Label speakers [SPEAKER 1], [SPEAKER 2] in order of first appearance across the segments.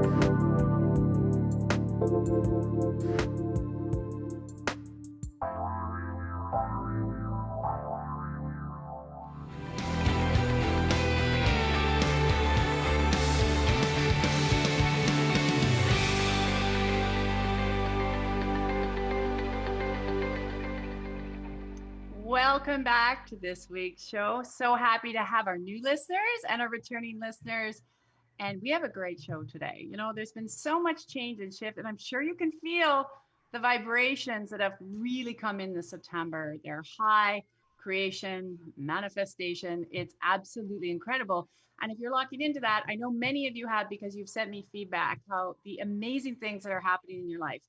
[SPEAKER 1] Welcome back to this week's show. So happy to have our new listeners and our returning listeners. And we have a great show today. You know, there's been so much change and shift, and I'm sure you can feel the vibrations that have really come in this September. They're high, creation, manifestation. It's absolutely incredible. And if you're locking into that, I know many of you have because you've sent me feedback how the amazing things that are happening in your life.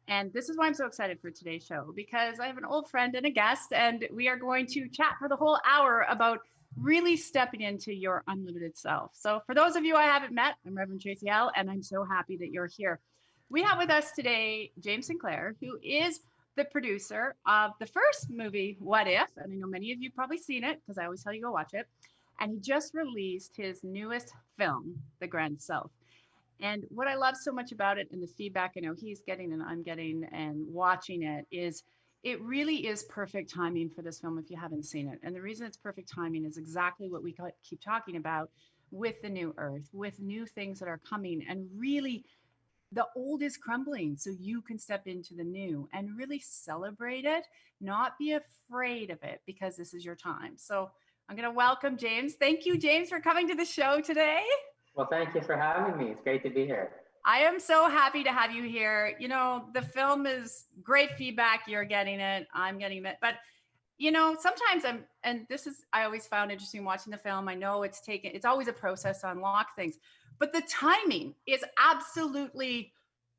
[SPEAKER 1] And this is why I'm so excited for today's show, because I have an old friend and a guest, and we are going to chat for the whole hour about really stepping into your unlimited self. So for those of you I haven't met, I'm Reverend Tracy L, and I'm so happy that you're here. We have with us today James Sinclair, who is the producer of the first movie, What If? And I know many of you probably seen it because I always tell you go watch it. And he just released his newest film, The Grand South. And what I love so much about it and the feedback I know he's getting and I'm getting and watching it is it really is perfect timing for this film if you haven't seen it. And the reason it's perfect timing is exactly what we keep talking about with the new earth, with new things that are coming. And really, the old is crumbling so you can step into the new and really celebrate it, not be afraid of it because this is your time. So I'm going to welcome James. Thank you, James, for coming to the show today.
[SPEAKER 2] Well, thank you for having me. It's great to be here.
[SPEAKER 1] I am so happy to have you here. You know, the film is great feedback. You're getting it. I'm getting it. But, you know, sometimes I always found interesting watching the film. I know it's always a process to unlock things, but the timing is absolutely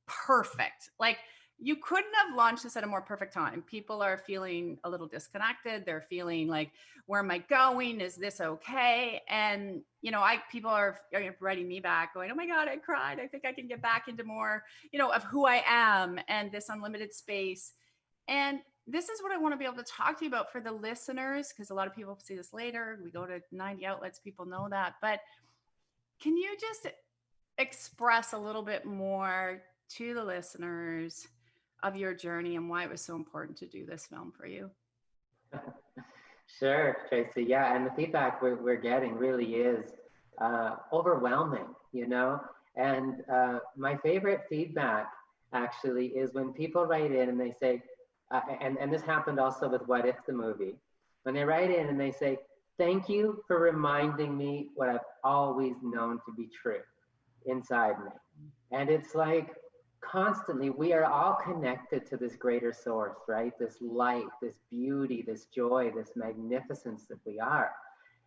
[SPEAKER 1] perfect. Like, you couldn't have launched this at a more perfect time. People are feeling a little disconnected. They're feeling like, where am I going? Is this okay? And, you know, people are writing me back going, oh my God, I cried. I think I can get back into more, you know, of who I am and this unlimited space. And this is what I want to be able to talk to you about for the listeners, because a lot of people see this later. We go to 90 outlets, people know that. But can you just express a little bit more to the listeners of your journey and why it was so important to do this film for you?
[SPEAKER 2] Sure, Tracy. Yeah, and the feedback we're getting really is overwhelming, you know? And my favorite feedback actually is when people write in and they say, and this happened also with What If the movie, when they write in and they say, thank you for reminding me what I've always known to be true inside me. And it's like, constantly, we are all connected to this greater source, right? This light, this beauty, this joy, this magnificence that we are.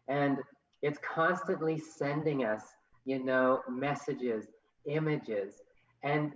[SPEAKER 2] And it's constantly sending us, you know, messages, images. And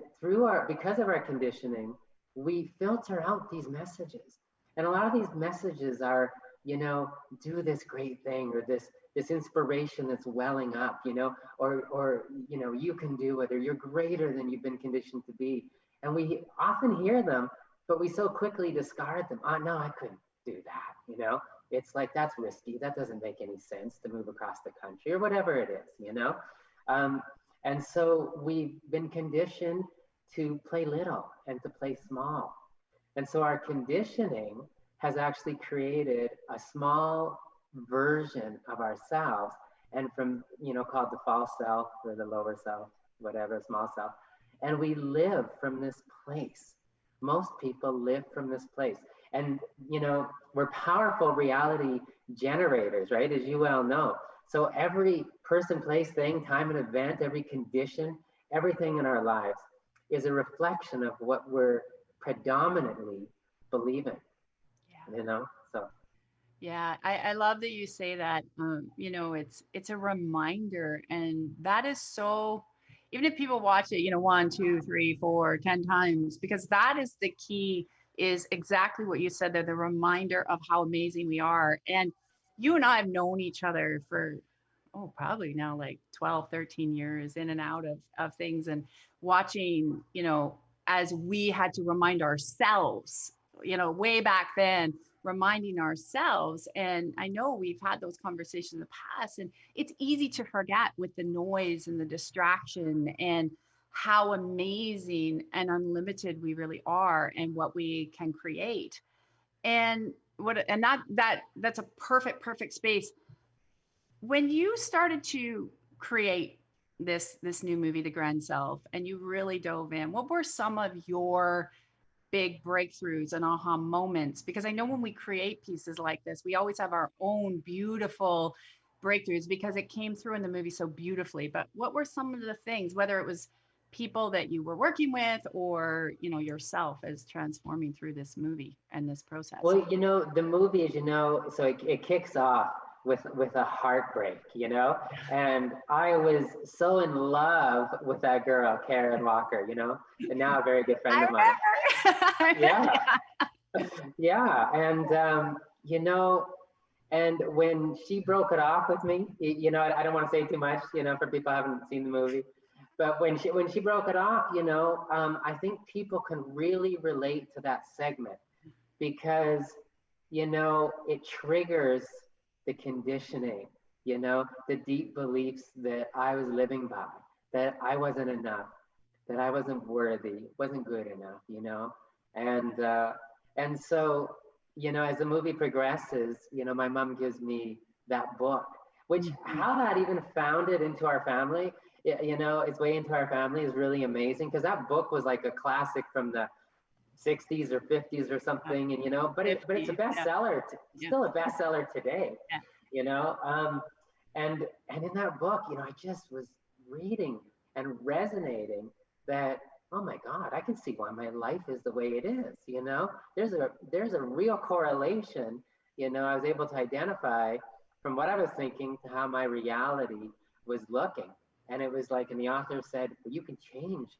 [SPEAKER 2] because of our conditioning, we filter out these messages. And a lot of these messages are, you know, do this great thing, or this inspiration that's welling up, you know, or you know, you can do it, or you're greater than you've been conditioned to be. And we often hear them, but we so quickly discard them. Oh no, I couldn't do that, you know. It's like, that's risky, that doesn't make any sense to move across the country, or whatever it is, you know. And so we've been conditioned to play little and to play small. And so our conditioning has actually created a small version of ourselves, and from, you know, called the false self or the lower self, whatever, small self. And we live from this place. Most people live from this place. And, you know, we're powerful reality generators, right? As you well know. So every person, place, thing, time, and event, every condition, everything in our lives is a reflection of what we're predominantly believing, you know? So.
[SPEAKER 1] Yeah, I love that you say that. You know, it's a reminder, and that is so. Even if people watch it, you know, 1, 2, 3, 4, 10 times, because that is the key. Is exactly what you said there. The reminder of how amazing we are, and you and I have known each other for probably now like 12, 13 years in and out of things, and watching, you know, as we had to remind ourselves, you know, way back then, reminding ourselves. And I know we've had those conversations in the past, and it's easy to forget with the noise and the distraction and how amazing and unlimited we really are and what we can create. And that's a perfect space. When you started to create this new movie, The Grand Self, and you really dove in, what were some of your big breakthroughs and aha moments? Because I know when we create pieces like this, we always have our own beautiful breakthroughs because it came through in the movie so beautifully. But what were some of the things, whether it was people that you were working with or, yourself as transforming through this movie and this process?
[SPEAKER 2] Well, the movie, as you know, so it kicks off with a heartbreak, and I was so in love with that girl, Karen Walker, and now a very good friend of mine.
[SPEAKER 1] I
[SPEAKER 2] Yeah,
[SPEAKER 1] remember.
[SPEAKER 2] yeah, and when she broke it off with me, I don't want to say too much, for people who haven't seen the movie, but when she broke it off, I think people can really relate to that segment because it triggers the conditioning, the deep beliefs that I was living by, that I wasn't enough, that I wasn't worthy, wasn't good enough, and and so as the movie progresses, my mom gives me that book, which how that even found it into our family, its way into our family is really amazing because that book was like a classic from the 60s or 50s or something, and but it's a
[SPEAKER 1] 50, yeah,
[SPEAKER 2] bestseller,
[SPEAKER 1] yeah,
[SPEAKER 2] still a bestseller today,
[SPEAKER 1] yeah.
[SPEAKER 2] you know. And in that book, I just was reading and resonating that, oh my God, I can see why my life is the way it is. There's a real correlation. I was able to identify from what I was thinking to how my reality was looking, and it was like, and the author said, you can change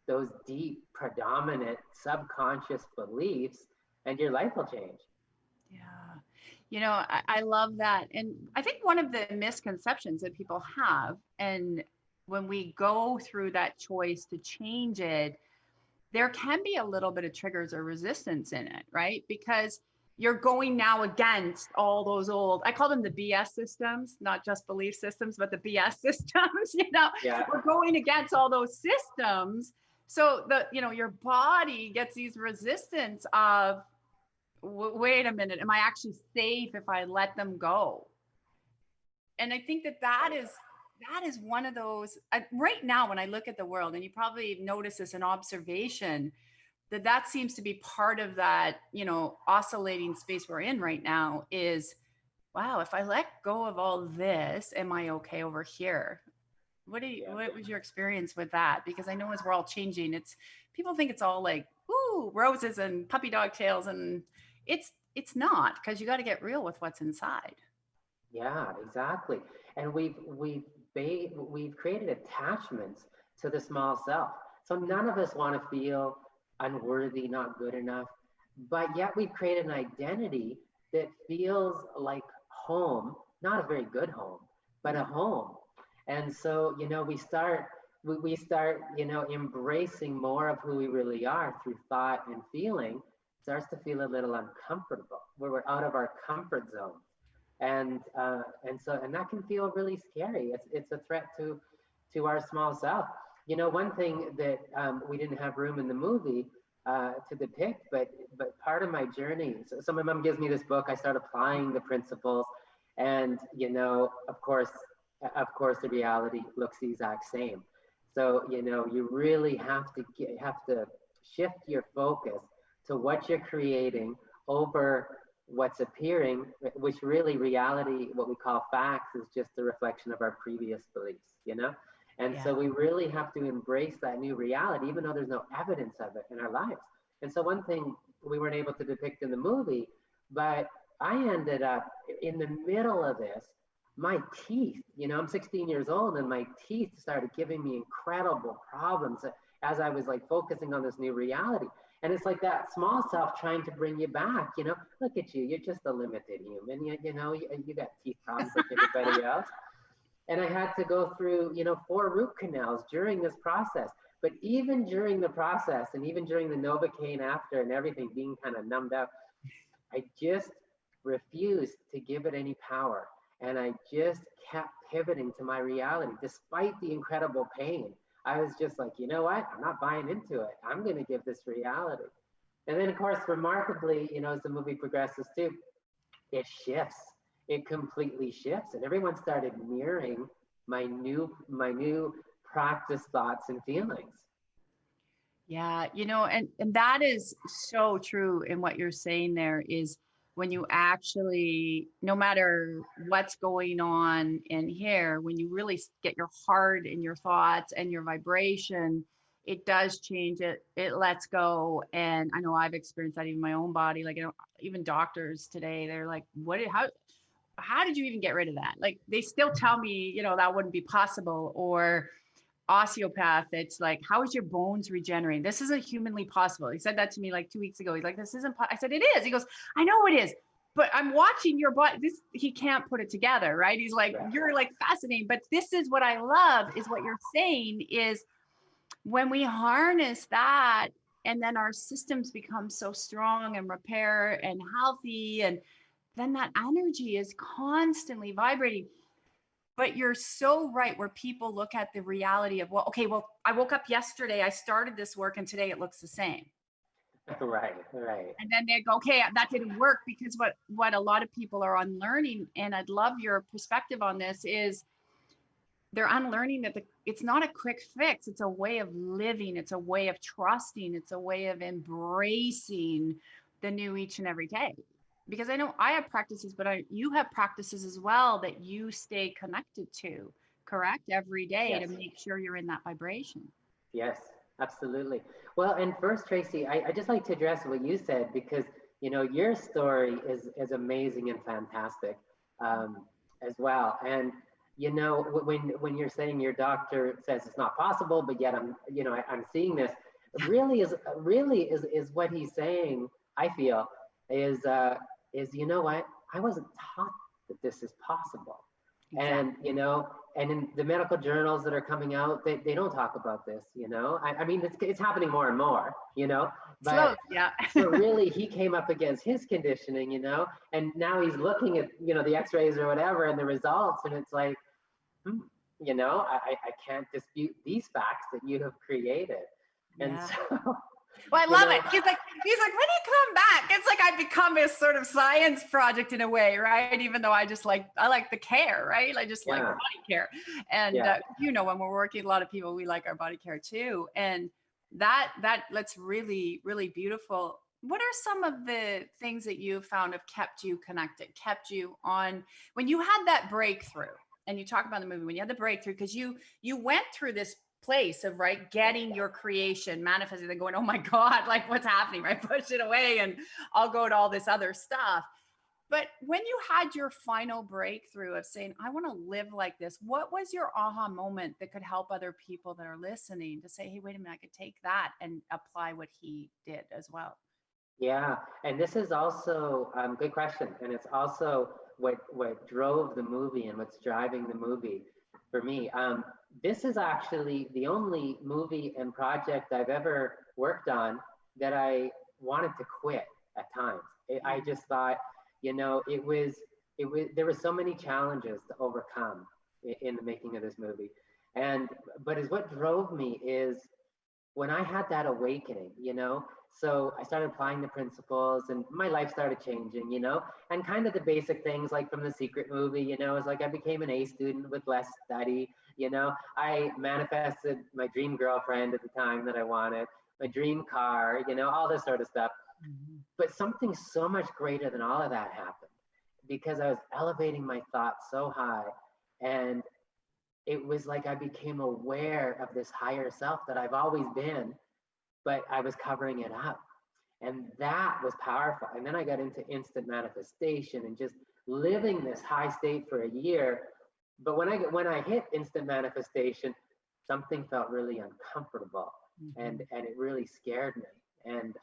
[SPEAKER 2] those deep, predominant, subconscious beliefs, and your life will change.
[SPEAKER 1] Yeah. I love that. And I think one of the misconceptions that people have, and when we go through that choice to change it, there can be a little bit of triggers or resistance in it, right? Because you're going now against all those old, I call them the BS systems, not just belief systems, but the BS systems,
[SPEAKER 2] Yeah.
[SPEAKER 1] we're going against all those systems. So your body gets these resistance of, wait a minute, am I actually safe if I let them go? And I think that is one of those, right now when I look at the world, and you probably notice this in observation, that seems to be part of that, oscillating space we're in right now is, wow, if I let go of all this, am I okay over here?
[SPEAKER 2] Yeah.
[SPEAKER 1] What was your experience with that? Because I know as we're all changing, people think it's all like, ooh, roses and puppy dog tails, and it's not, because you got to get real with what's inside.
[SPEAKER 2] Yeah, exactly. And we've created attachments to the small self. So none of us want to feel unworthy, not good enough, but yet we've created an identity that feels like home, not a very good home, but a home. And so, we start, embracing more of who we really are through thought and feeling, starts to feel a little uncomfortable, where we're out of our comfort zone, and that can feel really scary. It's a threat to our small self. One thing that we didn't have room in the movie to depict, but part of my journey. So my mom gives me this book. I start applying the principles, and of course, the reality looks the exact same. So you really have to shift your focus to what you're creating over what's appearing, which really reality, what we call facts, is just a reflection of our previous beliefs. And
[SPEAKER 1] Yeah.
[SPEAKER 2] so we really have to embrace that new reality, even though there's no evidence of it in our lives. And so one thing we weren't able to depict in the movie, but I ended up in the middle of this, my teeth, I'm 16 years old, and my teeth started giving me incredible problems as I was like focusing on this new reality. And it's like that small self trying to bring you back, look at you, you're just a limited human. You got teeth problems like everybody else. And I had to go through, 4 root canals during this process. But even during the process, and even during the Novocaine after and everything being kind of numbed out, I just refused to give it any power. And I just kept pivoting to my reality, despite the incredible pain. I was just like, you know what? I'm not buying into it. I'm going to give this reality. And then, of course, remarkably, as the movie progresses too, it shifts. It completely shifts, and everyone started mirroring my new practice thoughts and feelings.
[SPEAKER 1] Yeah, and that is so true in what you're saying there is when you actually, no matter what's going on in here, when you really get your heart and your thoughts and your vibration, it does change it. It lets go. And I know I've experienced that even in my own body. Like, even doctors today, they're like, how did you even get rid of that? Like, they still tell me, that wouldn't be possible. Or osteopath, it's like, how is your bones regenerating? This isn't humanly possible. He said that to me like 2 weeks ago. He's like, this isn't I said, it is. He goes, I know it is, but I'm watching your body. He can't put it together, right? He's like,
[SPEAKER 2] Right.
[SPEAKER 1] you're like fascinating, but this is what I love is what you're saying is when we harness that, and then our systems become so strong and repair and healthy, and then that energy is constantly vibrating. But you're so right, where people look at the reality of, well, okay, well, I woke up yesterday, I started this work, and today it looks the same.
[SPEAKER 2] Right, right.
[SPEAKER 1] And then they go, okay, that didn't work, because what a lot of people are unlearning, and I'd love your perspective on this, is they're unlearning that it's not a quick fix. It's a way of living. It's a way of trusting. It's a way of embracing the new each and every day. Because I know I have practices, but you have practices as well that you stay connected to, correct? Every day, to
[SPEAKER 2] Yes.
[SPEAKER 1] make sure you're in that vibration.
[SPEAKER 2] Yes, absolutely. Well, and first, Tracy, I just like to address what you said, because your story is amazing and fantastic, as well. And when you're saying your doctor says it's not possible, but yet I'm seeing this, really is what he's saying. I feel is what, I wasn't taught that this is possible.
[SPEAKER 1] Exactly.
[SPEAKER 2] And in the medical journals that are coming out, they don't talk about this. I mean, it's happening more and more.
[SPEAKER 1] Slow,
[SPEAKER 2] But
[SPEAKER 1] yeah.
[SPEAKER 2] but really, he came up against his conditioning, and now he's looking at the x-rays or whatever and the results, and it's like, hmm, I can't dispute these facts that you have created. And
[SPEAKER 1] Yeah.
[SPEAKER 2] so
[SPEAKER 1] Well, I
[SPEAKER 2] you
[SPEAKER 1] love
[SPEAKER 2] know
[SPEAKER 1] it. He's like, when do you come back? It's like I've become a sort of science project in a way, right? Even though I like the care, right? I just like
[SPEAKER 2] yeah,
[SPEAKER 1] body care. And
[SPEAKER 2] yeah.
[SPEAKER 1] when we're working, a lot of people, we like our body care too. And that's really, really beautiful. What are some of the things that you found have kept you connected, kept you on when you had that breakthrough? And you talk about the movie when you had the breakthrough, because you went through this place of getting your creation manifested and going, oh my God, like what's happening, right? Push it away and I'll go to all this other stuff. But when you had your final breakthrough of saying, I want to live like this, what was your aha moment that could help other people that are listening to say, hey, wait a minute, I could take that and apply what he did as well?
[SPEAKER 2] Yeah, and this is also good question, and it's also what drove the movie and what's driving the movie for me. This is actually the only movie and project I've ever worked on that I wanted to quit at times. I just thought, it was there were so many challenges to overcome in the making of this movie, and but is what drove me is when I had that awakening. So I started applying the principles and my life started changing, and kind of the basic things like from the Secret movie, is like I became an A student with less study. I manifested my dream girlfriend at the time that I wanted, my dream car, all this sort of stuff.
[SPEAKER 1] Mhm.
[SPEAKER 2] But something so much greater than all of that happened because I was elevating my thoughts so high. And it was like I became aware of this higher self that I've always been, but I was covering it up. And that was powerful. And then I got into instant manifestation and just living this high state for a year. But when I hit instant manifestation, something felt really uncomfortable, and
[SPEAKER 1] Mhm.
[SPEAKER 2] and it really scared me. And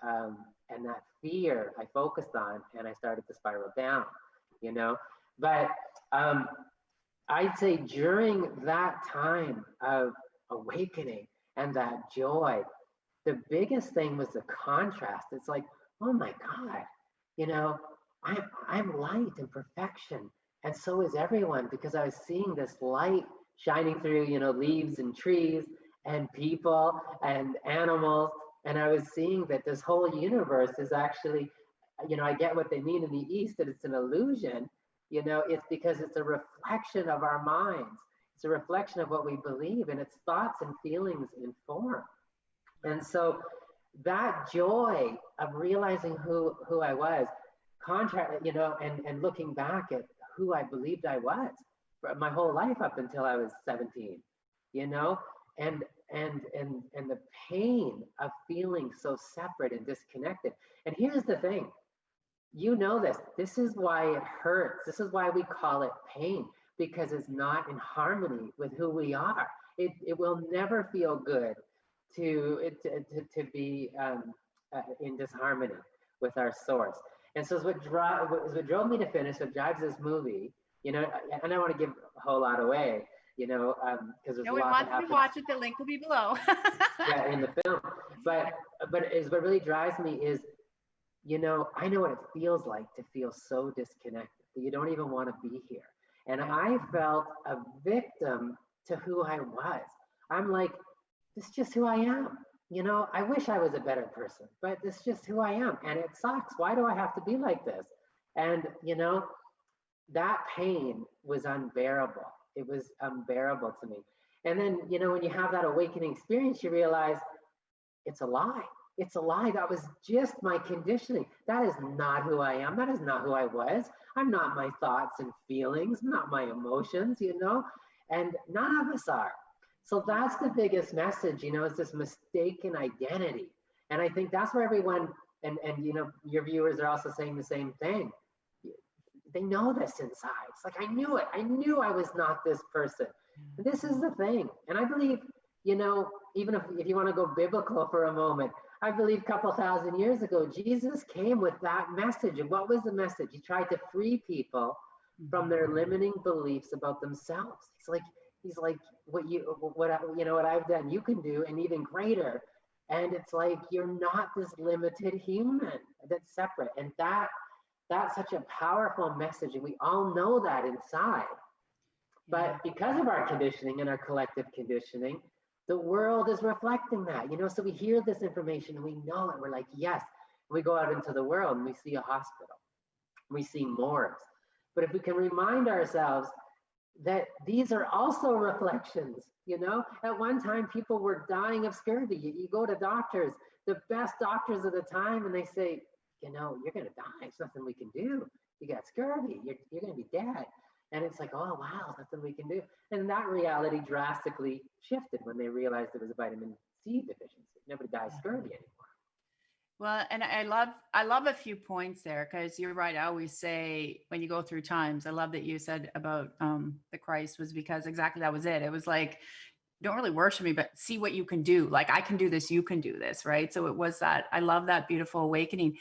[SPEAKER 2] that fear I focused on, and I started to spiral down. You know, but I'd say during that time of awakening and that joy, the biggest thing was the contrast. It's like, oh my God, you know, I'm light and perfection. And so is everyone, because I was seeing this light shining through, leaves and trees. and people and animals. And I was seeing that this whole universe is actually, I get what they mean in the East, that it's an illusion. It's because it's a reflection of our minds. It's a reflection of what we believe, and it's thoughts and feelings in form. And so that joy of realizing who I was, and looking back at who I believed I was for my whole life up until I was 17, you know, and and the pain of feeling so separate and disconnected. And here's the thing, this is why it hurts. This is why we call it pain, because it's not in harmony with who we are. It will never feel good to be in disharmony with our source. And so it's what drove me to finish, what drives this movie, and I don't want to give a whole lot away, because there's
[SPEAKER 1] No,
[SPEAKER 2] a
[SPEAKER 1] we
[SPEAKER 2] lot
[SPEAKER 1] want
[SPEAKER 2] that
[SPEAKER 1] you to
[SPEAKER 2] happens.
[SPEAKER 1] watch it. The link will be below.
[SPEAKER 2] Yeah, in the film. But is what really drives me is, I know what it feels like to feel so disconnected that you don't even want to be here. And I felt a victim to who I was. I'm like, this is just who I am. I wish I was a better person, but this is just who I am. And it sucks. Why do I have to be like this? And, that pain was unbearable. It was unbearable to me. And then, when you have that awakening experience, you realize it's a lie. It's a lie. That was just my conditioning. That is not who I am. That is not who I was. I'm not my thoughts and feelings. I'm not my emotions, and none of us are. So that's the biggest message, is this mistaken identity. And I think that's where everyone, and your viewers are also saying the same thing. They know this inside. It's like, I knew it. I knew I was not this person. And this is the thing. And I believe, even if you want to go biblical for a moment, I believe a couple thousand years ago, Jesus came with that message. And what was the message? He tried to free people from their limiting beliefs about themselves. He's like, what I've done, you can do, and even greater. And it's like, you're not this limited human that's separate. And that's such a powerful message. And we all know that inside. But because of our conditioning and our collective conditioning, the world is reflecting that, so we hear this information and we know it. We're like, yes. We go out into the world and we see a hospital, we see morgues. But if we can remind ourselves that these are also reflections, at one time people were dying of scurvy. You go to doctors, the best doctors of the time, and they say, you're going to die. There's nothing we can do. You got scurvy. You're going to be dead. And it's like, oh, wow, nothing we can do. And that reality drastically shifted when they realized there was a vitamin C deficiency. Nobody dies scurvy anymore.
[SPEAKER 1] Well, and I love a few points there, because you're right. I always say, when you go through times, I love that you said about the Christ, was because exactly that was it. It was like, don't really worship me, but see what you can do. Like, I can do this, you can do this, right? So it was that. I love that beautiful awakening.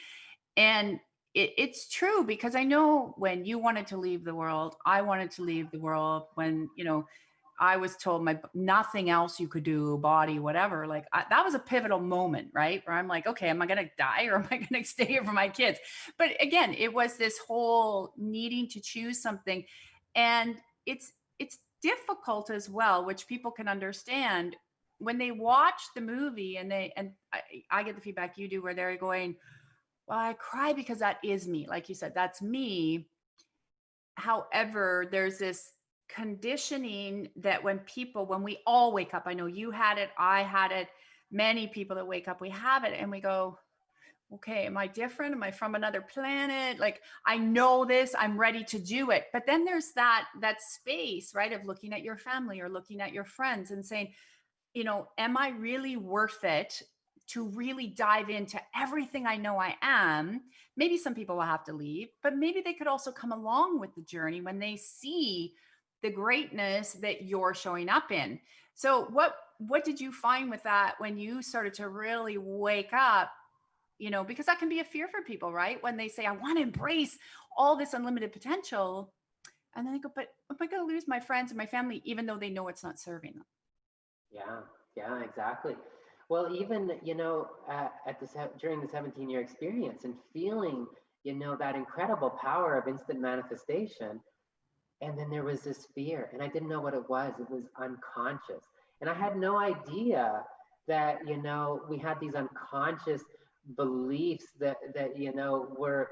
[SPEAKER 1] And it's true, because I know when you wanted to leave the world, I wanted to leave the world. When, I was told nothing else you could do, body, whatever, like that was a pivotal moment, right? Where I'm like, okay, am I going to die, or am I going to stay here for my kids? But again, it was this whole needing to choose something. And it's difficult as well, which people can understand when they watch the movie, and I get the feedback you do, where they're going, well, I cry because that is me. Like you said, that's me. However, there's this conditioning that when we all wake up, I know you had it, I had it, many people that wake up, we have it, and we go, okay, am I different? Am I from another planet? Like, I know this, I'm ready to do it. But then there's that space, right, of looking at your family or looking at your friends and saying, am I really worth it to really dive into everything I know I am? Maybe some people will have to leave, but maybe they could also come along with the journey when they see the greatness that you're showing up in. So what did you find with that when you started to really wake up? Because that can be a fear for people, right? When they say, I want to embrace all this unlimited potential. And then they go, but am I going to lose my friends and my family, even though they know it's not serving them?
[SPEAKER 2] Yeah, exactly. Well, even, during the 17-year experience and feeling, that incredible power of instant manifestation. And then there was this fear, and I didn't know what it was. It was unconscious. And I had no idea that, we had these unconscious beliefs that were,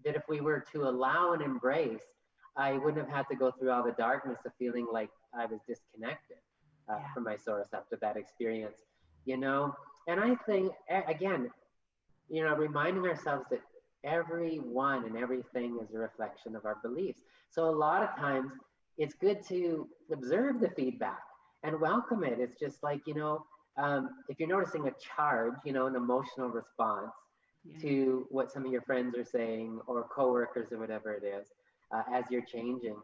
[SPEAKER 2] that if we were to allow and embrace, I wouldn't have had to go through all the darkness of feeling like I was disconnected
[SPEAKER 1] Yeah.
[SPEAKER 2] from my source after that experience, you know? And I think, again, reminding ourselves that everyone and everything is a reflection of our beliefs. So a lot of times it's good to observe the feedback and welcome it. It's just like, if you're noticing a charge, an emotional response
[SPEAKER 1] Yeah.
[SPEAKER 2] to what some of your friends are saying or coworkers or whatever it is, as you're changing,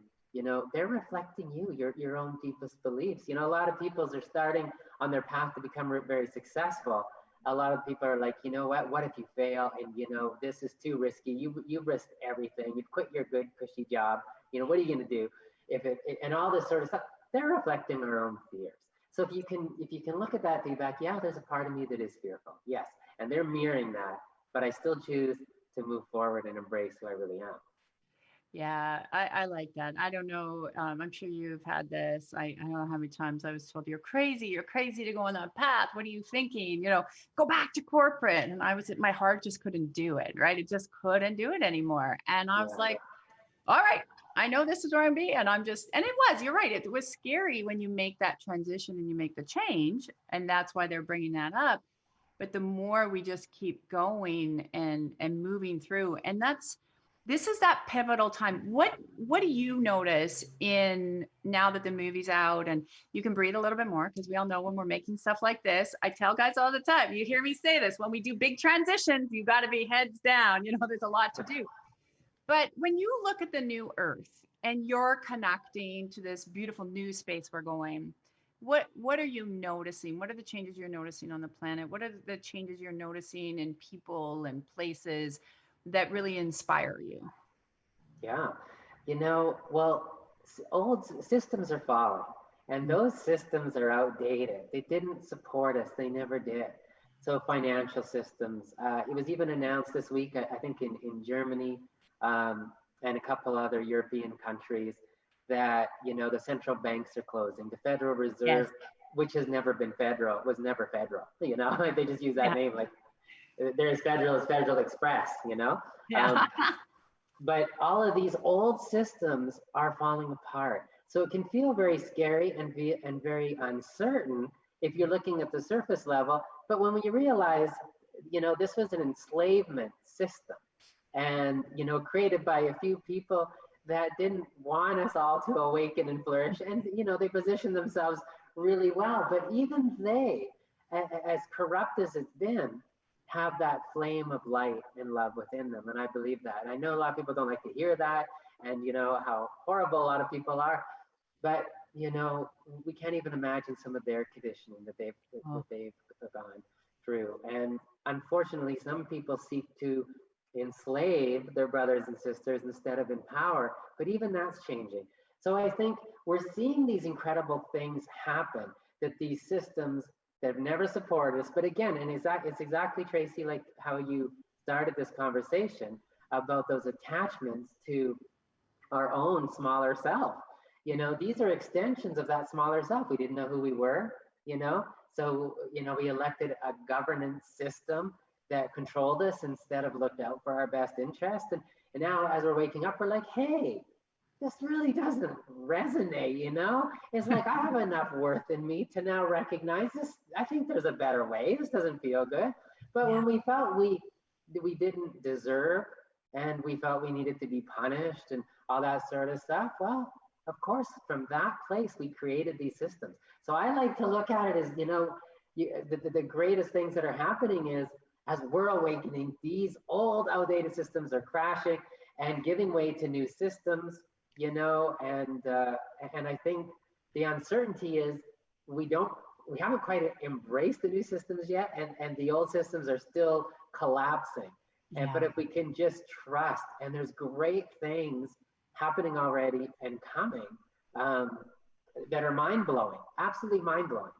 [SPEAKER 2] they're reflecting your own deepest beliefs. A lot of people are starting on their path to become very successful. A lot of people are like, what if you fail? And, this is too risky. You've risked everything. You've quit your good, cushy job. What are you going to do? And all this sort of stuff, they're reflecting our own fears. So if you can look at that feedback, yeah, there's a part of me that is fearful. Yes. And they're mirroring that, but I still choose to move forward and embrace who I really am.
[SPEAKER 1] Yeah, I like that. I don't know. I'm sure you've had this. I don't know how many times I was told, you're crazy. You're crazy to go on that path. What are you thinking? Go back to corporate. And my heart just couldn't do it, right? It just couldn't do it anymore. And I was
[SPEAKER 2] Yeah.
[SPEAKER 1] like, all right, I know this is where I'm being. And and it was, you're right. It was scary when you make that transition and you make the change. And that's why they're bringing that up. But the more we just keep going and moving through, and this is that pivotal time. What do you notice in now that the movie's out and you can breathe a little bit more? Because we all know when we're making stuff like this, I tell guys all the time, you hear me say this, when we do big transitions, you got to be heads down. There's a lot to do. But when you look at the new earth and you're connecting to this beautiful new space we're going, what are you noticing? What are the changes you're noticing on the planet? What are the changes you're noticing in people and places that really inspire you?
[SPEAKER 2] Yeah. Well, old systems are falling, and those systems are outdated. They didn't support us, they never did. So, financial systems, it was even announced this week, I think in Germany and a couple other European countries, that, the central banks are closing. The Federal
[SPEAKER 1] Yes.
[SPEAKER 2] Reserve, which has never been federal, was never federal. They just use that
[SPEAKER 1] Yeah.
[SPEAKER 2] name like there's federal as Federal Express.
[SPEAKER 1] Yeah.
[SPEAKER 2] Um, but all of these old systems are falling apart. So it can feel very scary and very uncertain if you're looking at the surface level. But when you realize, this was an enslavement system and, created by a few people that didn't want us all to awaken and flourish. And, they positioned themselves really well. But even they, as corrupt as it's been, have that flame of light and love within them. And I believe that. And I know a lot of people don't like to hear that and how horrible a lot of people are. But we can't even imagine some of their conditioning
[SPEAKER 1] Oh,
[SPEAKER 2] that they've gone through. And unfortunately, some people seek to enslave their brothers and sisters instead of empower. But even that's changing. So I think we're seeing these incredible things happen, that these systems that have never supported us. But again, and it's exactly, Tracy, like how you started this conversation about those attachments to our own smaller self. These are extensions of that smaller self. We didn't know who we were, you know? So, we elected a governance system that controlled us instead of looked out for our best interest. And now as we're waking up, we're like, hey, this really doesn't resonate. It's like I have enough worth in me to now recognize this. I think there's a better way. This doesn't feel good. But
[SPEAKER 1] yeah.
[SPEAKER 2] when we felt we didn't deserve and we felt we needed to be punished and all that sort of stuff, well, of course, from that place we created these systems. So I like to look at it as, the greatest things that are happening is as we're awakening, these old outdated systems are crashing and giving way to new systems, and I think the uncertainty is we don't we haven't quite embraced the new systems yet, and the old systems are still collapsing. But
[SPEAKER 1] Yeah.
[SPEAKER 2] if we can just trust, and there's great things happening already and coming, um, that are mind blowing, absolutely mind blowing.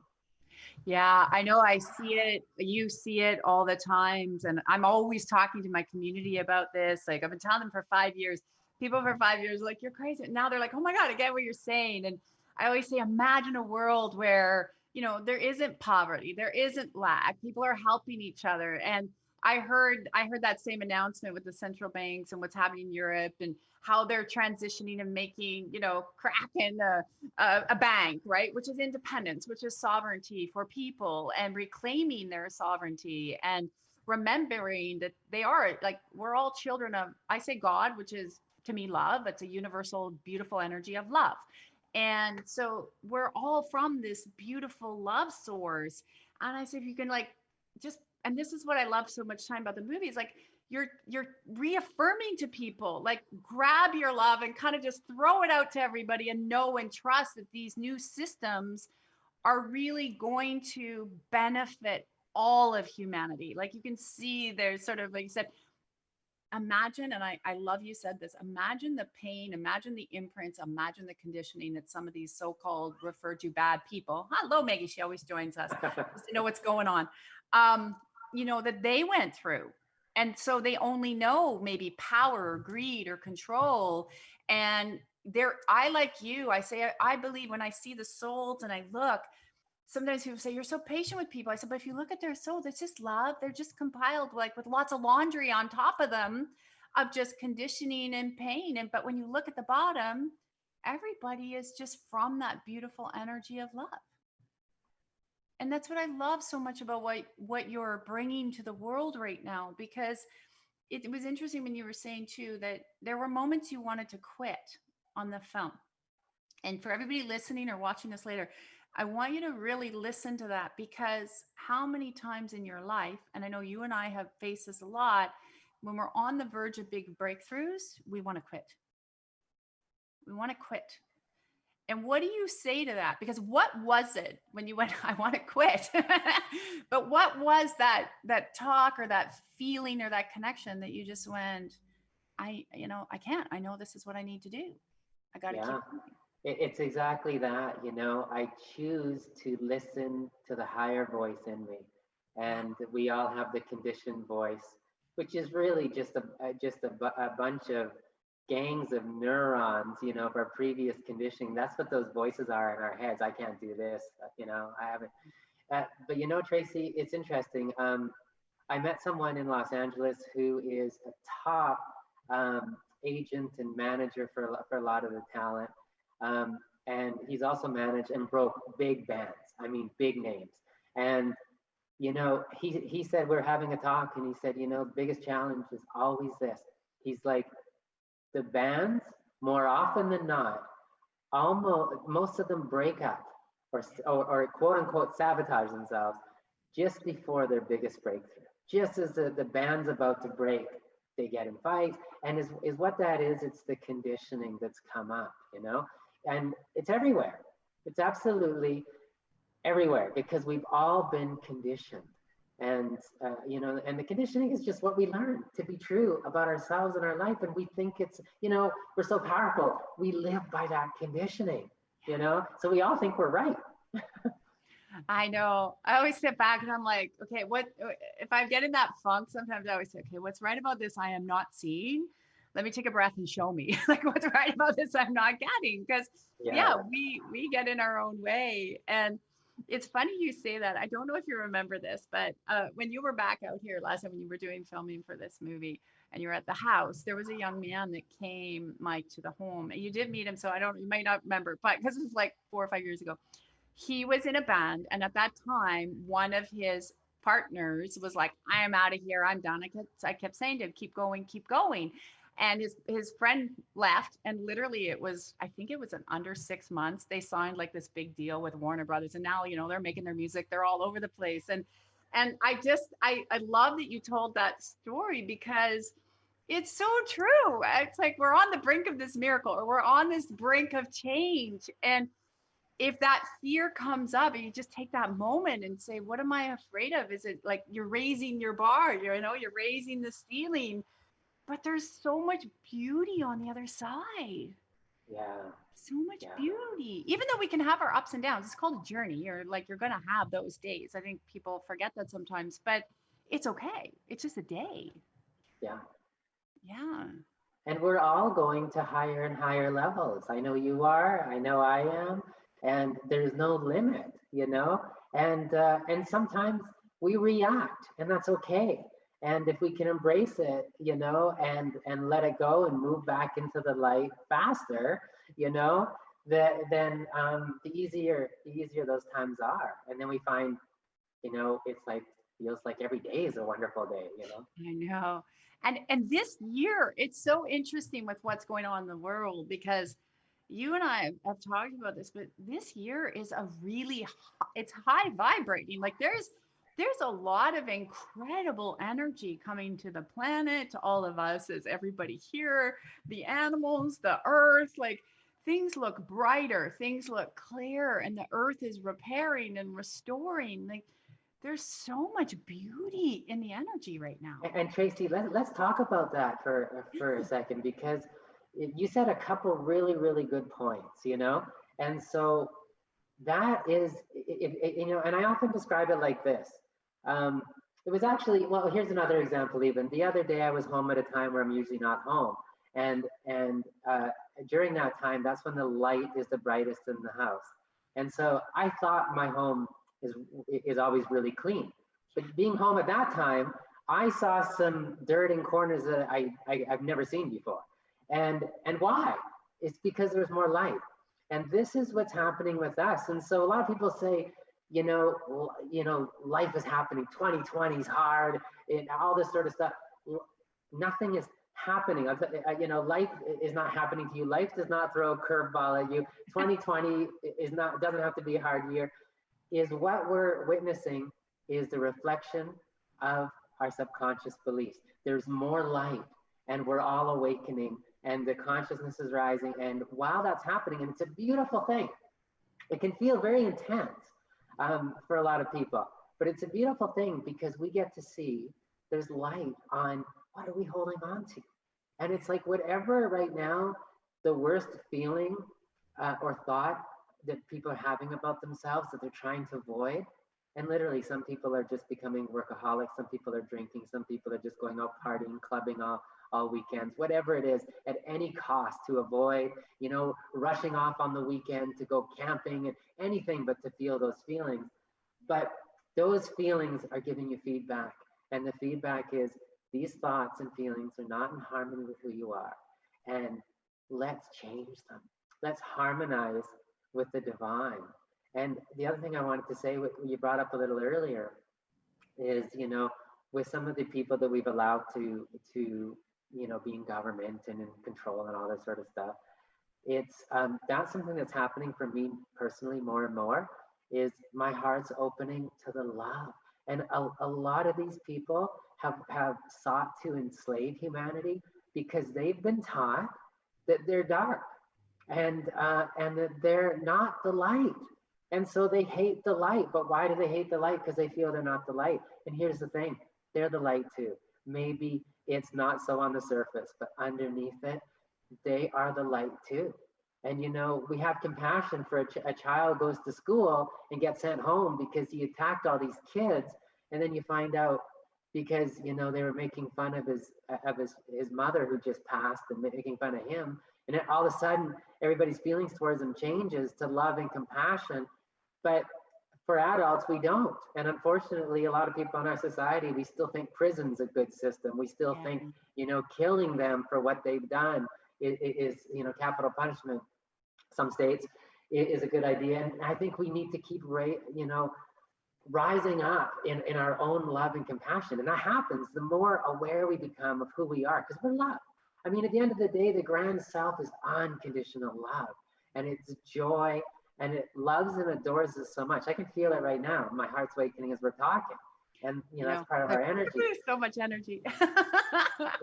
[SPEAKER 1] Yeah, I know I see it. You see it all the times. And I'm always talking to my community about this. Like I've been telling them for 5 years, people for 5 years, like, you're crazy. Now they're like, oh my God, I get what you're saying. And I always say, imagine a world where there isn't poverty, there isn't lack. People are helping each other. And I heard that same announcement with the central banks and what's happening in Europe and how they're transitioning and making, Kraken a bank, right? Which is independence, which is sovereignty for people and reclaiming their sovereignty and remembering that they are like, we're all children of, I say God, which is to me love. It's a universal, beautiful energy of love. And so we're all from this beautiful love source. And I said, if you can like just, and this is what I love so much time about the movie is like, you're reaffirming to people, like grab your love and kind of just throw it out to everybody and know and trust that these new systems are really going to benefit all of humanity. Like you can see there's sort of, like you said, imagine, and I love you said this, imagine the pain, imagine the imprints, imagine the conditioning that some of these so-called referred to bad people, hello Maggie, she always joins us just to know what's going on, that they went through. And so they only know maybe power or greed or control. And I, like you, I say, I believe when I see the souls and I look, sometimes people say, you're so patient with people. I said, but if you look at their souls, it's just love. They're just compiled like with lots of laundry on top of them of just conditioning and pain. But when you look at the bottom, everybody is just from that beautiful energy of love. And that's what I love so much about what you're bringing to the world right now, because it was interesting when you were saying too that there were moments you wanted to quit on the film. And for everybody listening or watching this later, I want you to really listen to that, because how many times in your life, and I know you and I have faced this a lot, when we're on the verge of big breakthroughs, we want to quit. We want to quit. And what do you say to that? Because what was it when you went, I want to quit? But what was that talk or that feeling or that connection that you just went, I can't. I know this is what I need to do. I got to keep going.
[SPEAKER 2] It's exactly that. I choose to listen to the higher voice in me, and we all have the conditioned voice, which is really just a bunch of gangs of neurons, of our previous conditioning. That's what those voices are in our heads. I can't do this, I haven't. But Tracy, it's interesting. I met someone in Los Angeles who is a top agent and manager for a lot of the talent. And he's also managed and broke big bands. I mean, big names. And, he said, we're having a talk, and he said, the biggest challenge is always this. He's like, the bands, more often than not, most of them break up or quote unquote sabotage themselves just before their biggest breakthrough. Just as the band's about to break, they get in fights. And is what that is, it's the conditioning that's come up, and it's everywhere. It's absolutely everywhere, because we've all been conditioned. And and the conditioning is just what we learn to be true about ourselves and our life. And we think it's, we're so powerful. We live by that conditioning, so we all think we're right.
[SPEAKER 1] I know. I always sit back and I'm like, okay, what if I get in that funk? Sometimes I always say, okay, what's right about this I am not seeing? Let me take a breath and show me. Like, what's right about this I'm not getting? Because we get in our own way. And it's funny you say that. I don't know if you remember this, but when you were back out here last time when you were doing filming for this movie and you were at the house, there was a young man that came, Mike, to the home. And you did meet him, so you might not remember, but because it was like 4 or 5 years ago. He was in a band, and at that time, one of his partners was like, I am out of here, I'm done. I kept saying to him, keep going, keep going. And his friend left, and literally I think it was an under 6 months, they signed like this big deal with Warner Brothers, and now they're making their music, they're all over the place. And I love that you told that story, because it's so true. It's like we're on the brink of this miracle, or we're on this brink of change. And if that fear comes up, and you just take that moment and say, what am I afraid of? Is it like you're raising your bar, you're raising the ceiling, but there's so much beauty on the other side.
[SPEAKER 2] Yeah.
[SPEAKER 1] So much beauty. Even though we can have our ups and downs, it's called a journey. You're going to have those days. I think people forget that sometimes, but it's okay. It's just a day.
[SPEAKER 2] Yeah.
[SPEAKER 1] Yeah.
[SPEAKER 2] And we're all going to higher and higher levels. I know you are, I know I am. And there's no limit. you know, and sometimes we react, and that's okay. And if we can embrace it, you know, and let it go and move back into the light faster, you know, then the easier those times are. And then we find, you know, it's like feels like every day is a wonderful day, you know.
[SPEAKER 1] I know. And this year, it's so interesting with what's going on in the world because you and I have talked about this, but this year is a really it's high vibrating. Like there's a lot of incredible energy coming to the planet, to all of us, as everybody here, the animals, the earth, like things look brighter, things look clear, and the earth is repairing and restoring. Like there's so much beauty in the energy right now.
[SPEAKER 2] And Tracy, let's talk about that for a second, because you said a couple really good points, you know, and so that is, you know, and I often describe it like this. Um, it was actually, well, here's another example. Even the other day, I was home at a time where I'm usually not home, and during that time, that's when the light is the brightest in the house, and so I thought my home is is always really clean, but being home at that time, I saw some dirt in corners that I've never seen before, and why? It's because there's more light. And this is what's happening with us. And so a lot of people say, you know, life is happening. 2020 is hard, and all this sort of stuff. Nothing is happening. You know, life is not happening to you. Life does not throw a curveball at you. 2020 is not doesn't have to be a hard year. Is what we're witnessing is the reflection of our subconscious beliefs. There's more light, and we're all awakening, and the consciousness is rising. And while that's happening, and it's a beautiful thing, it can feel very intense for a lot of people, but it's a beautiful thing because we get to see there's light on what are we holding on to. And it's like whatever right now, the worst feeling or thought that people are having about themselves that they're trying to avoid. And literally, some people are just becoming workaholics. Some people are drinking. Some people are just going out partying, clubbing all weekends, whatever it is, at any cost to avoid, you know, rushing off on the weekend to go camping and anything but to feel those feelings. But those feelings are giving you feedback. And the feedback is these thoughts and feelings are not in harmony with who you are. And let's change them. Let's harmonize with the divine. And the other thing I wanted to say, what you brought up a little earlier, is, you know, with some of the people that we've allowed to you know, be in government and in control and all this sort of stuff, it's that's something that's happening for me personally more and more, is my heart's opening to the love. And a lot of these people have sought to enslave humanity because they've been taught that they're dark, and that they're not the light. And so they hate the light. But why do they hate the light? Because they feel they're not the light. And here's the thing, they're the light too. Maybe it's not so on the surface, but underneath it, they are the light too. And you know, we have compassion for a child goes to school and gets sent home because he attacked all these kids, and then you find out because, you know, they were making fun of his mother who just passed and making fun of him, and then all of a sudden everybody's feelings towards him changes to love and compassion. But for adults, we don't. And unfortunately, a lot of people in our society, we still think prison's a good system. We still think, you know, killing them for what they've done is, you know, capital punishment. Some states is a good idea. And I think we need to keep, you know, rising up in our own love and compassion. And that happens the more aware we become of who we are, because we're love. I mean, at the end of the day, the grand self is unconditional love, and it's joy, and it loves and adores us so much. I can feel it right now. My heart's awakening as we're talking. And, you know, that's part of our energy.
[SPEAKER 1] There's so much energy.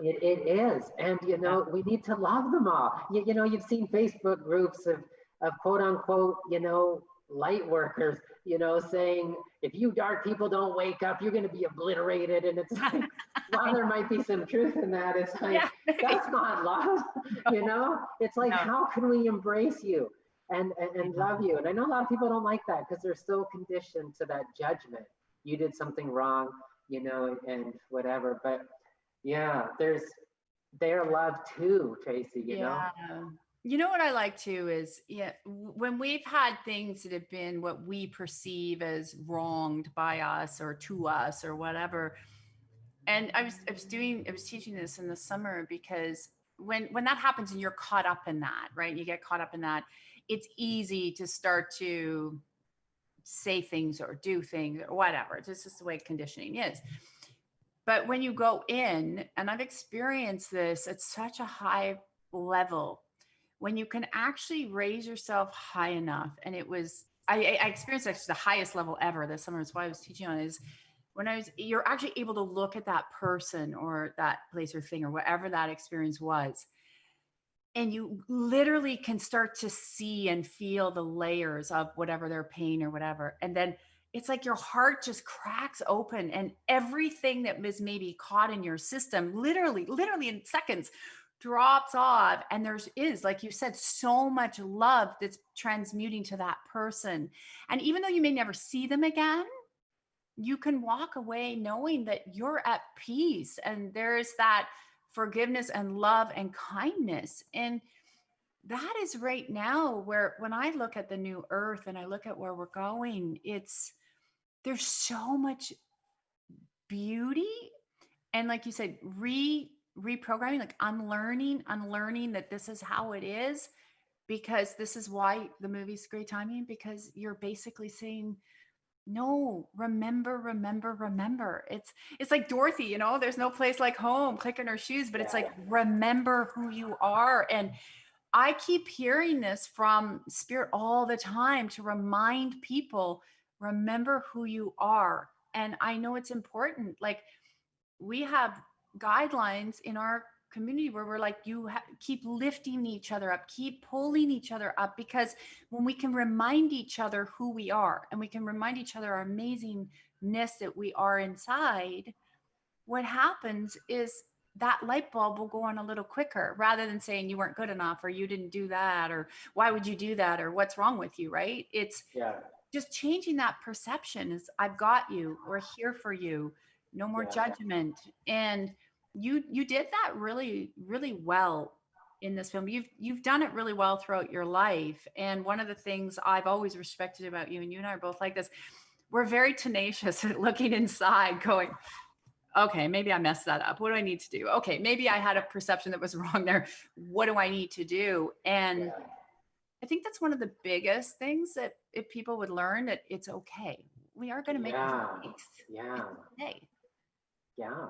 [SPEAKER 2] It is. And, you know, we need to love them all. You know, you've seen Facebook groups of quote unquote, you know, light workers, you know, saying, if you dark people don't wake up, you're going to be obliterated. And it's like, while there might be some truth in that, it's like, that's not love. You know, it's like, how can we embrace you and love you? And I know a lot of people don't like that because they're so conditioned to that judgment. You did something wrong, you know, and whatever. But yeah, there's their love too, Tracy, you know?
[SPEAKER 1] You know what I like too is, yeah, when we've had things that have been what we perceive as wronged by us or to us or whatever. And I was teaching this in the summer because when that happens and you're caught up in that, right? You get caught up in that, it's easy to start to say things or do things or whatever. It's just the way conditioning is. But when you go in, and I've experienced this at such a high level, when you can actually raise yourself high enough, and it was, I experienced actually the highest level ever this summer. Is why I was teaching on is when you're actually able to look at that person or that place or thing or whatever that experience was, and you literally can start to see and feel the layers of whatever their pain or whatever. And then it's like your heart just cracks open and everything that was maybe caught in your system, literally in seconds, drops off. And like you said, so much love that's transmuting to that person. And even though you may never see them again, you can walk away knowing that you're at peace and there's that forgiveness and love and kindness. And that is right now where, when I look at the new earth and I look at where we're going, there's so much beauty. And like you said, reprogramming, like unlearning that this is how it is, because this is why the movie's great timing, because you're basically saying, no, remember. It's like Dorothy, there's no place like home, clicking her shoes, but it's
[SPEAKER 2] Yeah.
[SPEAKER 1] like, remember who you are. And I keep hearing this from spirit all the time to remind people, remember who you are. And I know it's important. Like, we have guidelines in our community where we're like, keep lifting each other up, keep pulling each other up, because when we can remind each other who we are and we can remind each other our amazingness that we are inside, what happens is that light bulb will go on a little quicker, rather than saying you weren't good enough or you didn't do that or why would you do that or what's wrong with you, right? It's
[SPEAKER 2] Yeah.
[SPEAKER 1] just changing that perception is, I've got you, we're here for you, no more
[SPEAKER 2] Yeah.
[SPEAKER 1] judgment. And you did that really well in this film. You've done it really well throughout your life. And one of the things I've always respected about you, and you and I are both like this, we're very tenacious at looking inside going, okay, maybe I messed that up. What do I need to do? Okay, maybe I had a perception that was wrong there. What do I need to do? And
[SPEAKER 2] Yeah.
[SPEAKER 1] I think that's one of the biggest things, that if people would learn that it's okay. We are going to make
[SPEAKER 2] Yeah.
[SPEAKER 1] mistakes.
[SPEAKER 2] Yeah.
[SPEAKER 1] It's okay.
[SPEAKER 2] Yeah.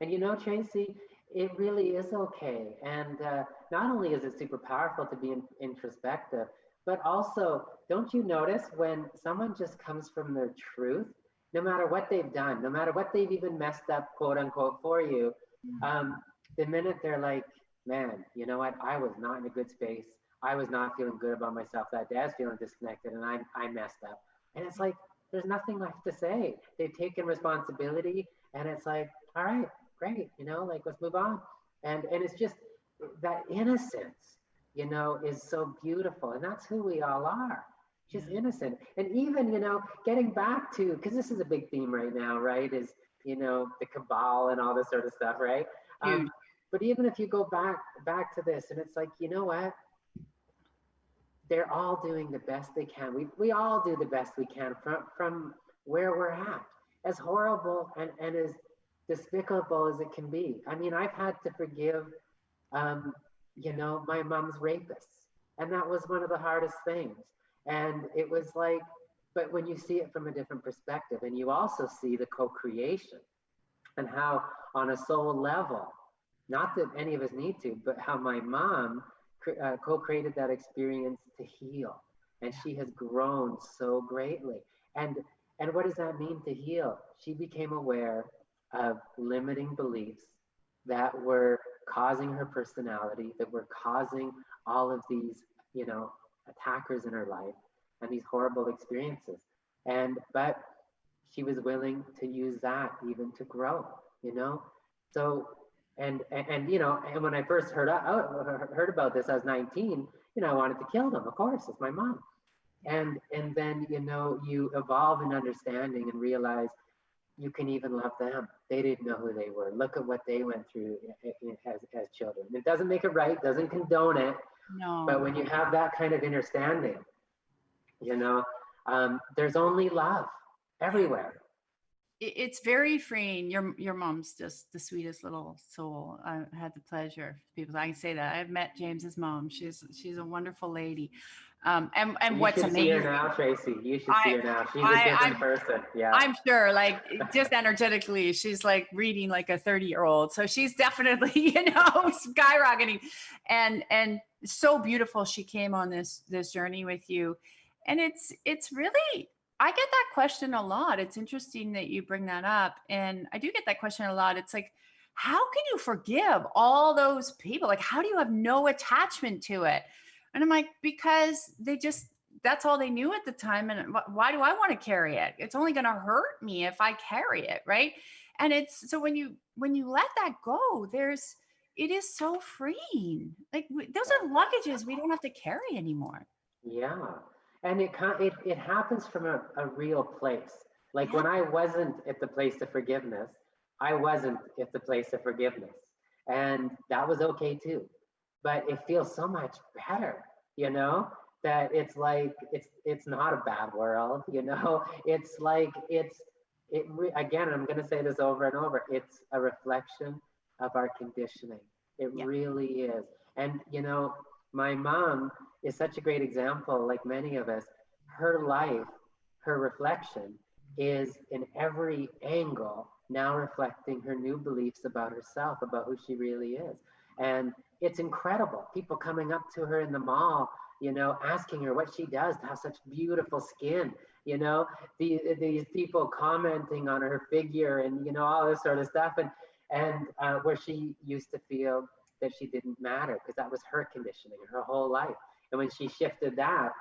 [SPEAKER 2] And Tracy, it really is okay. And not only is it super powerful to be introspective, but also, don't you notice when someone just comes from their truth, no matter what they've done, no matter what they've even messed up, quote unquote, for you, um, the minute they're like, man, you know what? I was not in a good space. I was not feeling good about myself that day. I was feeling disconnected and I messed up. And it's like, there's nothing left to say. They've taken responsibility and it's like, all right, great, like let's move on. And it's just that innocence, is so beautiful. And that's who we all are, just
[SPEAKER 1] Yeah.
[SPEAKER 2] innocent. And even, getting back to, because this is a big theme right now, right? Is, the cabal and all this sort of stuff, right?
[SPEAKER 1] Huge.
[SPEAKER 2] But even if you go back to this, and it's like, you know what? They're all doing the best they can. We all do the best we can from where we're at, as horrible and as despicable as it can be. I mean, I've had to forgive, my mom's rapists, and that was one of the hardest things. And it was like, but when you see it from a different perspective, and you also see the co-creation and how, on a soul level, not that any of us need to, but how my mom co-created that experience to heal, and she has grown so greatly. And what does that mean to heal? She became aware of limiting beliefs that were causing her personality, that were causing all of these, attackers in her life and these horrible experiences. But she was willing to use that even to grow, So and when I first heard about this, I was 19. I wanted to kill them. Of course, it's my mom. And then you evolve in understanding and realize you can even love them. They didn't know who they were. Look at what they went through as children. It doesn't make it right, doesn't condone it, but
[SPEAKER 1] No.
[SPEAKER 2] when you have that kind of understanding, you know, there's only love everywhere.
[SPEAKER 1] It's very freeing. Your mom's just the sweetest little soul. I had the pleasure. People, I can say that I've met James's mom. She's a wonderful lady. And
[SPEAKER 2] You
[SPEAKER 1] what's
[SPEAKER 2] should see her
[SPEAKER 1] amazing,
[SPEAKER 2] now, Tracy. You should see
[SPEAKER 1] I
[SPEAKER 2] her now. She's a
[SPEAKER 1] I
[SPEAKER 2] different
[SPEAKER 1] I'm
[SPEAKER 2] person. Yeah.
[SPEAKER 1] I'm sure, like just energetically, she's like reading like a 30-year-old. So she's definitely, skyrocketing, and so beautiful. She came on this journey with you, and it's really. I get that question a lot. It's interesting that you bring that up, and I do get that question a lot. It's like, how can you forgive all those people? Like, how do you have no attachment to it? And I'm like, because they just that's all they knew at the time. And why do I want to carry it? It's only going to hurt me if I carry it, right? And it's so when you let that go, it is so freeing. Like those are luggages we don't have to carry anymore.
[SPEAKER 2] Yeah. And it happens from a real place. Like
[SPEAKER 1] Yeah.
[SPEAKER 2] when I wasn't at the place of forgiveness, I wasn't at the place of forgiveness. And that was okay too. But it feels so much better, that it's like it's not a bad world. It's like again, I'm going to say this over and over. It's a reflection of our conditioning. It
[SPEAKER 1] Yeah.
[SPEAKER 2] really is. And my mom is such a great example, like many of us. Her life, her reflection is in every angle now reflecting her new beliefs about herself, about who she really is. And it's incredible. People coming up to her in the mall, asking her what she does to have such beautiful skin. These people commenting on her figure and all this sort of stuff, and where she used to feel that she didn't matter because that was her conditioning her whole life. And when she shifted that,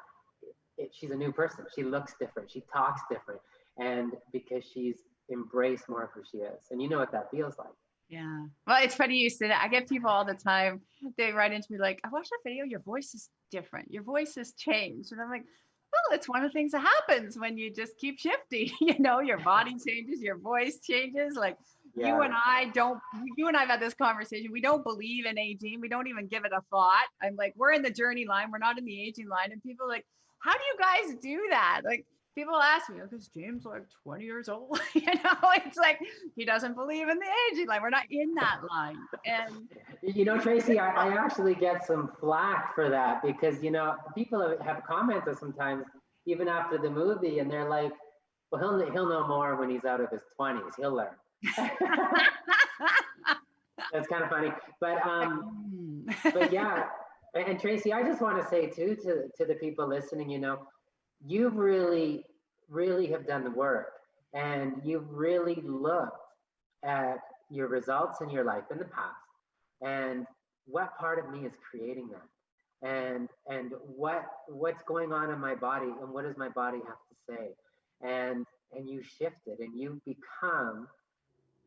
[SPEAKER 2] she's a new person. She looks different. She talks different, and because she's embraced more of who she is, and you know what that feels like.
[SPEAKER 1] Yeah. Well, it's funny you say that. I get people all the time. They write into me like, I watched that video. Your voice is different. Your voice has changed. And I'm like, well, it's one of the things that happens when you just keep shifting. Your body changes, your voice changes. Like
[SPEAKER 2] Yeah.
[SPEAKER 1] you and I've had this conversation. We don't believe in aging. We don't even give it a thought. I'm like, we're in the journey line. We're not in the aging line. And people are like, how do you guys do that? Like, people ask me, because James like 20 years old, it's like he doesn't believe in the aging line. We're not in that line. And
[SPEAKER 2] Tracy, I actually get some flack for that because people have commented sometimes even after the movie, and they're like, well, he'll know more when he's out of his 20s. He'll learn. That's kind of funny, but yeah. And Tracy, I just want to say too to the people listening, you've really, really have done the work, and you've really looked at your results in your life in the past, and what part of me is creating that, and what's going on in my body, and what does my body have to say, and you shifted, and you've become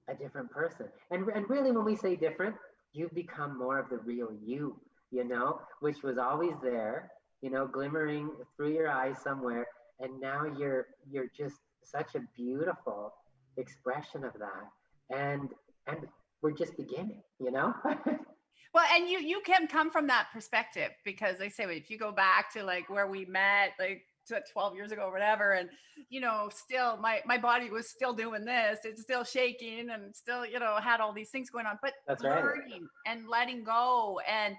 [SPEAKER 2] a different person, and really, when we say different, you've become more of the real you, which was always there, glimmering through your eyes somewhere. And now you're just such a beautiful expression of that. And we're just beginning.
[SPEAKER 1] well, and you can come from that perspective, because they say, if you go back to like where we met, like 12 years ago or whatever, and still my body was still doing this, it's still shaking and still had all these things going on, but
[SPEAKER 2] that's
[SPEAKER 1] learning and letting go. And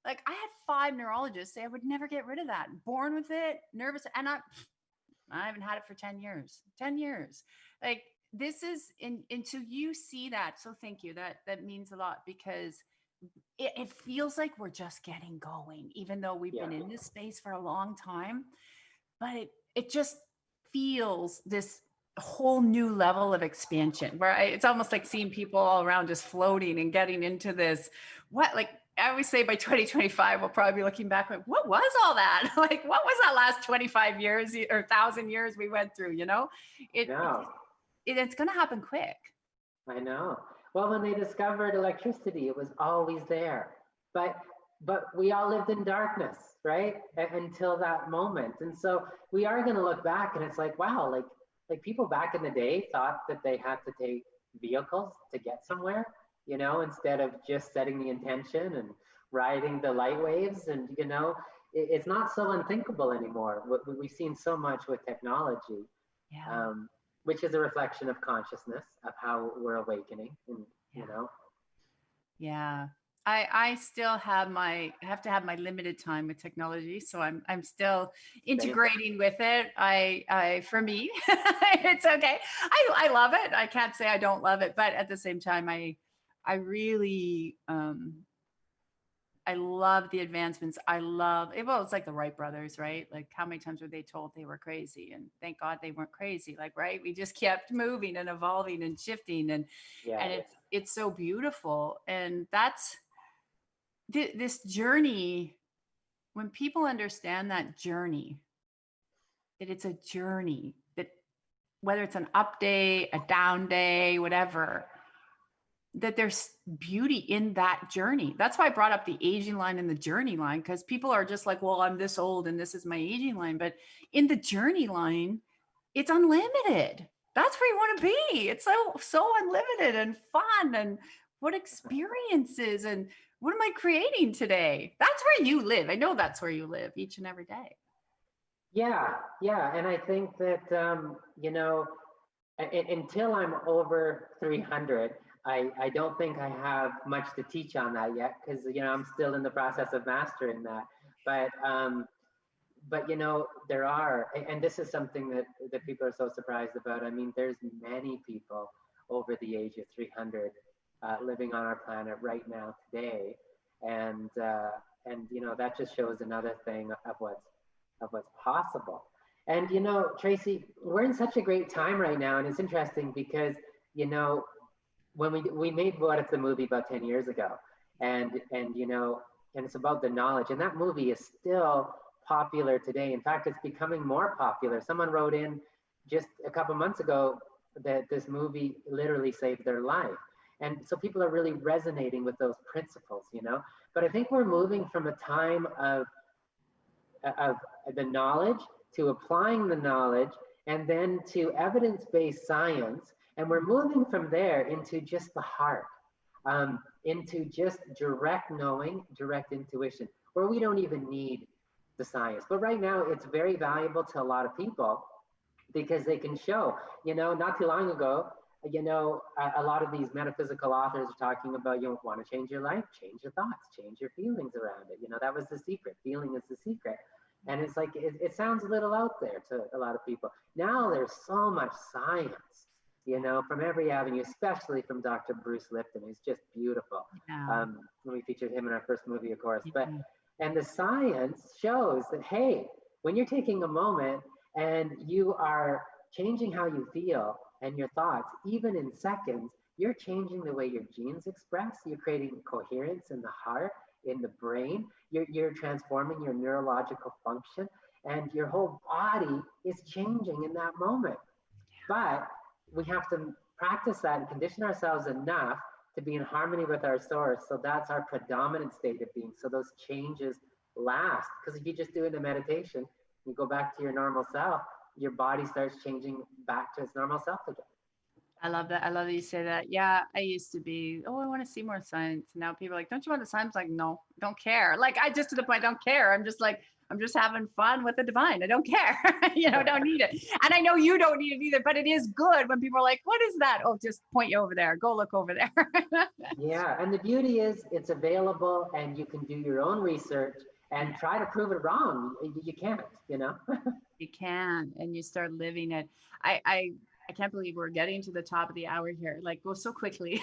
[SPEAKER 1] like I had 5 neurologists say I would never get rid of that, born with it, nervous, and I haven't had it for 10 years. Like this is until you see that. So thank you. That means a lot, because it feels like we're just getting going, even though we've been in this space for a long time. But it just feels this whole new level of expansion where it's almost like seeing people all around just floating and getting into this. I always say by 2025, we'll probably be looking back like, what was all that? Like, what was that last 25 years or 1,000 years we went through, it's going to happen quick.
[SPEAKER 2] I know. Well, when they discovered electricity, it was always there. But we all lived in darkness, right? Until that moment. And so we are going to look back and it's like, wow, like like people back in the day thought that they had to take vehicles to get somewhere, instead of just setting the intention and riding the light waves. And, it's not so unthinkable anymore. We've seen so much with technology,
[SPEAKER 1] Yeah.
[SPEAKER 2] which is a reflection of consciousness, of how we're awakening. And,
[SPEAKER 1] Yeah. Yeah. I still have have to have my limited time with technology. So I'm still integrating with it. I for me, it's okay. I love it. I can't say I don't love it, but at the same time, I really I love the advancements. I love it. Well, it's like the Wright brothers, right? Like how many times were they told they were crazy? And thank God they weren't crazy. Like, right. We just kept moving and evolving and shifting. And it's so beautiful. And that's this journey. When people understand that journey, that it's a journey, that whether it's an up day, a down day, whatever, that there's beauty in that journey. That's why I brought up the aging line and the journey line, because people are just like, well, I'm this old and this is my aging line. But in the journey line, it's unlimited. That's where you want to be. It's so unlimited and fun. And what experiences and what am I creating today? That's where you live. I know that's where you live each and every day.
[SPEAKER 2] Yeah, yeah. And I think that, until I'm over 300, I don't think I have much to teach on that yet, because, I'm still in the process of mastering that. But there are, and this is something that people are so surprised about. I mean, there's many people over the age of 300 living on our planet right now today. And that just shows another thing of what's possible. And Tracy, we're in such a great time right now, and it's interesting because when we made What If, the movie, about 10 years ago, and it's about the knowledge, and that movie is still popular today. In fact, it's becoming more popular. Someone wrote in just a couple months ago that this movie literally saved their life. And so people are really resonating with those principles. But I think we're moving from a time of the knowledge to applying the knowledge, and then to evidence-based science. And we're moving from there into just the heart, into just direct knowing, direct intuition, where we don't even need the science. But right now, it's very valuable to a lot of people because they can show, not too long ago, a lot of these metaphysical authors are talking about, want to change your life, change your thoughts, change your feelings around it. That was the secret. Feeling is the secret. And it's like, it sounds a little out there to a lot of people. Now there's so much science, from every avenue, especially from Dr. Bruce Lipton, who's just beautiful.
[SPEAKER 1] Yeah.
[SPEAKER 2] We featured him in our first movie, of course. And the science shows that, hey, when you're taking a moment and you are changing how you feel and your thoughts, even in seconds, you're changing the way your genes express. You're creating coherence in the heart, in the brain. You're transforming your neurological function, and your whole body is changing in that moment. But we have to practice that and condition ourselves enough to be in harmony with our source. So that's our predominant state of being. So those changes last. Because if you just do it in meditation, you go back to your normal self, your body starts changing back to its normal self again.
[SPEAKER 1] I love that. I love that you say that. Yeah, I used to be, I want to see more science. Now people are like, don't you want the science? I'm like, no, don't care. Like, I just, to the point, I don't care. I'm just like, I'm just having fun with the divine. I don't care. Don't need it. And I know you don't need it either, but it is good when people are like, what is that? Oh, just point you over there. Go look over there.
[SPEAKER 2] Yeah. And the beauty is it's available, and you can do your own research and try to prove it wrong. You can't,
[SPEAKER 1] You can, and you start living it. I can't believe we're getting to the top of the hour here. Like, go so quickly.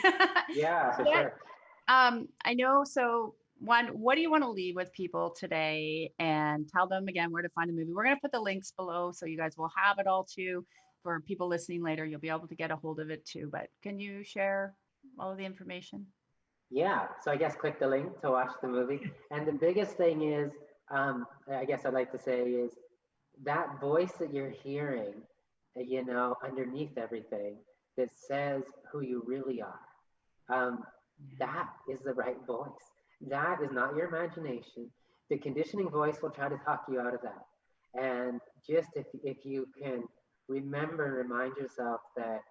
[SPEAKER 2] Yeah, for sure.
[SPEAKER 1] I know. So what do you want to leave with people today, and tell them again where to find the movie? We're going to put the links below, so you guys will have it all too. For people listening later, you'll be able to get a hold of it too. But can you share all of the information?
[SPEAKER 2] Yeah. So I guess click the link to watch the movie. And the biggest thing is, I guess I'd like to say, is that voice that you're hearing, underneath everything, that says who you really are. That is the right voice. That is not your imagination. The conditioning voice will try to talk you out of that. And just if you can remember, remind yourself that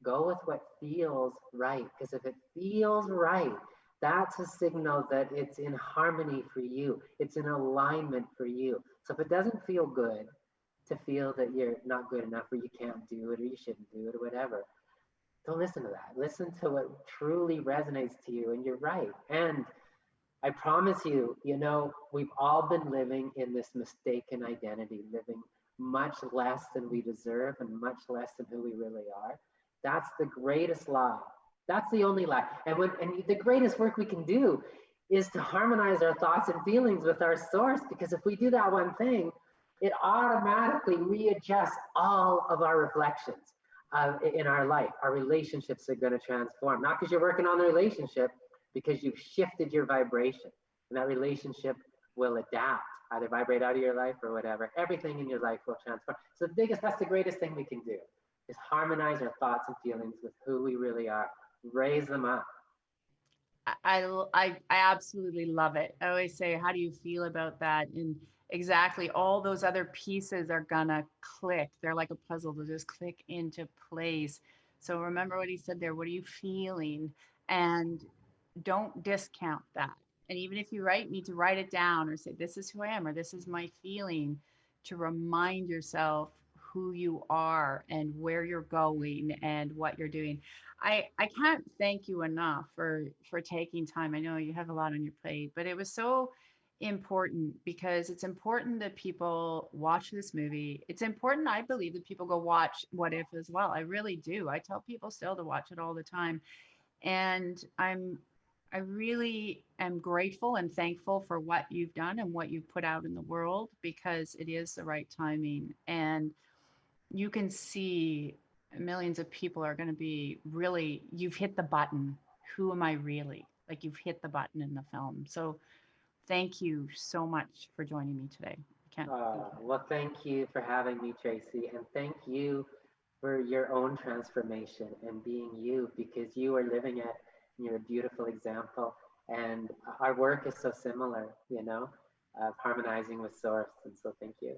[SPEAKER 2] go with what feels right. Because if it feels right, that's a signal that it's in harmony for you, it's in alignment for you. So if it doesn't feel good to feel that you're not good enough, or you can't do it, or you shouldn't do it, or whatever, don't listen to that. Listen to what truly resonates to you, and you're right. And I promise you, we've all been living in this mistaken identity, living much less than we deserve and much less than who we really are. That's the greatest lie. That's the only lie. And the greatest work we can do is to harmonize our thoughts and feelings with our source, because if we do that one thing, it automatically readjusts all of our reflections in our life. Our relationships are going to transform, not because you're working on the relationship, because you've shifted your vibration, and that relationship will adapt, either vibrate out of your life or whatever. Everything in your life will transform. So that's the greatest thing we can do, is harmonize our thoughts and feelings with who we really are. Raise them up.
[SPEAKER 1] I absolutely love it. I always say, how do you feel about that? And exactly, all those other pieces are gonna click. They're like a puzzle, they'll just click into place. So remember what he said there. What are you feeling? And don't discount that. And even if you need to write it down or say, this is who I am, or this is my feeling, to remind yourself who you are and where you're going and what you're doing. I can't thank you enough for taking time. I know you have a lot on your plate, but it was so important, because it's important that people watch this movie. It's important, I believe, that people go watch What If as well. I really do. I tell people still to watch it all the time. And I really am grateful and thankful for what you've done and what you've put out in the world, because it is the right timing. And you can see millions of people are going to be really, you've hit the button. Who am I really? Like, you've hit the button in the film. So thank you so much for joining me today. I can't thank you.
[SPEAKER 2] Well, thank you for having me, Tracy, and thank you for your own transformation and being you, because you are living it and you're a beautiful example. And our work is so similar, of harmonizing with source. And so thank you.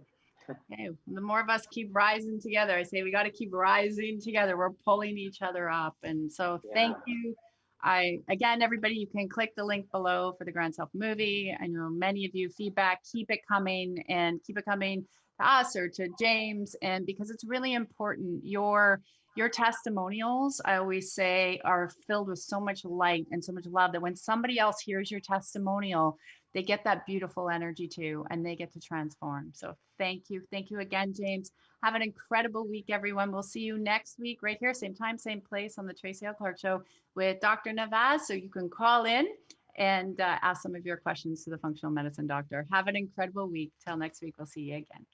[SPEAKER 1] Okay, the more of us keep rising together, I say we got to keep rising together. We're pulling each other up. And so
[SPEAKER 2] Yeah.
[SPEAKER 1] thank you. Again, everybody, you can click the link below for the Grand Self movie. I know many of you feedback, keep it coming, and keep it coming to us or to James. And because it's really important, your testimonials, I always say, are filled with so much light and so much love that when somebody else hears your testimonial, they get that beautiful energy too, and they get to transform. So thank you. Thank you again, James. Have an incredible week, everyone. We'll see you next week right here, same time, same place, on the Tracy L Clark Show with Dr. Navaz. So you can call in and ask some of your questions to the functional medicine doctor. Have an incredible week. Till next week, we'll see you again.